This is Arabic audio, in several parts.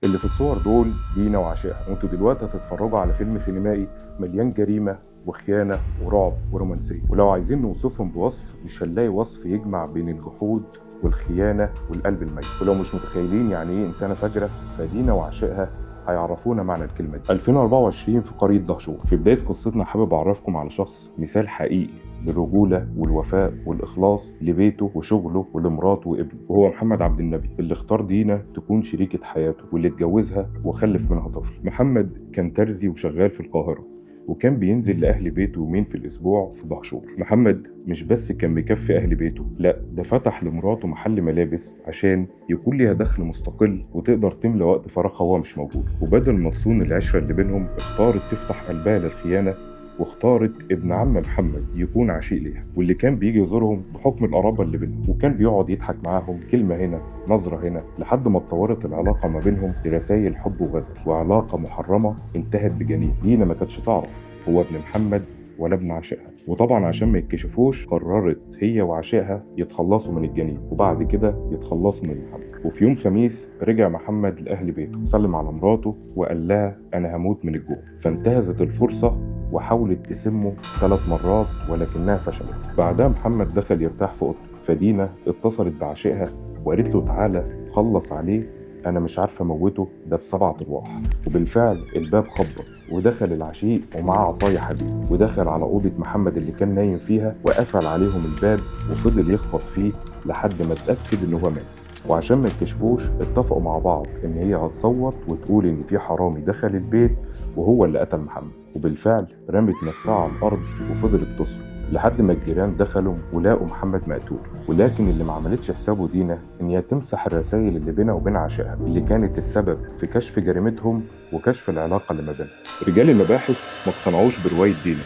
اللي في الصور دول دينا وعشائها، وانتوا دلوقتي هتتفرجوا على فيلم سينمائي مليان جريمة وخيانة ورعب ورومانسية، ولو عايزين نوصفهم بوصف مش هنلاقي وصف يجمع بين الجحود والخيانة والقلب الميت. ولو مش متخيلين يعني ايه إنسانة فجرة، فدينا وعشائها هيعرفونا معنى الكلمة دي. 2024 في قرية دهشور. في بداية قصتنا حابب أعرفكم على شخص مثال حقيقي للرجولة والوفاء والإخلاص لبيته وشغله ولمراته وابنه، وهو محمد عبد النبي اللي اختار دينا تكون شريكة حياته واللي اتجوزها وخلف منها طفل. محمد كان ترزي وشغال في القاهرة، وكان بينزل لأهل بيته يومين في الأسبوع في دهشور. محمد مش بس كان بيكفي أهل بيته، لا ده فتح لمراته محل ملابس عشان يكون ليها دخل مستقل وتقدر تملى وقت فراغها وهو مش موجود. وبدل ما تصون العشرة اللي بينهم، اختارت تفتح قلبها للخيانة، واختارت ابن عم محمد يكون عشيق ليها، واللي كان بيجي يزورهم بحكم القرابة اللي بينهم، وكان بيقعد يضحك معاهم كلمة هنا نظرة هنا، لحد ما اتطورت العلاقة ما بينهم لرسائل حب وغزل، وعلاقة محرمة انتهت بجنين. دينا ما كانتش تعرف هو ابن محمد ولا ابن عشائها، وطبعا عشان ما يتكشفوش قررت هي وعشائها يتخلصوا من الجنين، وبعد كده يتخلصوا من محمد. وفي يوم خميس رجع محمد لأهل بيته، سلم على مراته وقال لها أنا هموت من الجوع، فانتهزت الفرصة وحاولت تسمه 3 مرات ولكنها فشلت. بعدها محمد دخل يرتاح في اوضته، فدينا اتصلت بعشائها وقالت له تعالى خلص عليه، انا مش عارفه اموته ده ب7 ارواح. وبالفعل الباب خبط، ودخل العشيق ومعاه عصايه حديد، ودخل على اوضه محمد اللي كان نايم فيها وقفل عليهم الباب وفضل يخبط فيه لحد ما اتاكد ان هو مات. وعشان ما يكشفوش اتفقوا مع بعض ان هي هتصوت وتقول ان في حرامي دخل البيت وهو اللي قتل محمد. وبالفعل رمت نفسها على الارض وفضلت تصرخ لحد ما الجيران دخلوا ولقوا محمد مقتول. ولكن اللي ما عملتش حسابه دينا ان هي تمسح الرسائل اللي بينها وبين عشائها اللي كانت السبب في كشف جريمتهم وكشف العلاقه اللي ما بينهم. رجال المباحث ما اقتنعوش بروايه دينا،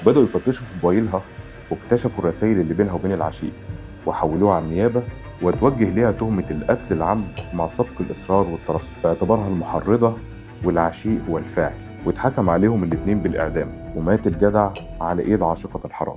بدأوا يفتشوا في موبايلها واكتشفوا الرسائل اللي بينها وبين العشيق، وحولوها على النيابة وتوجه ليها تهمة القتل العمد مع سبق الإصرار والترصد باعتبارها المحرضة، والعشيق هو الفاعل، واتحكم عليهم الاتنين بالإعدام، ومات الجدع على إيد عاشقة الحرام.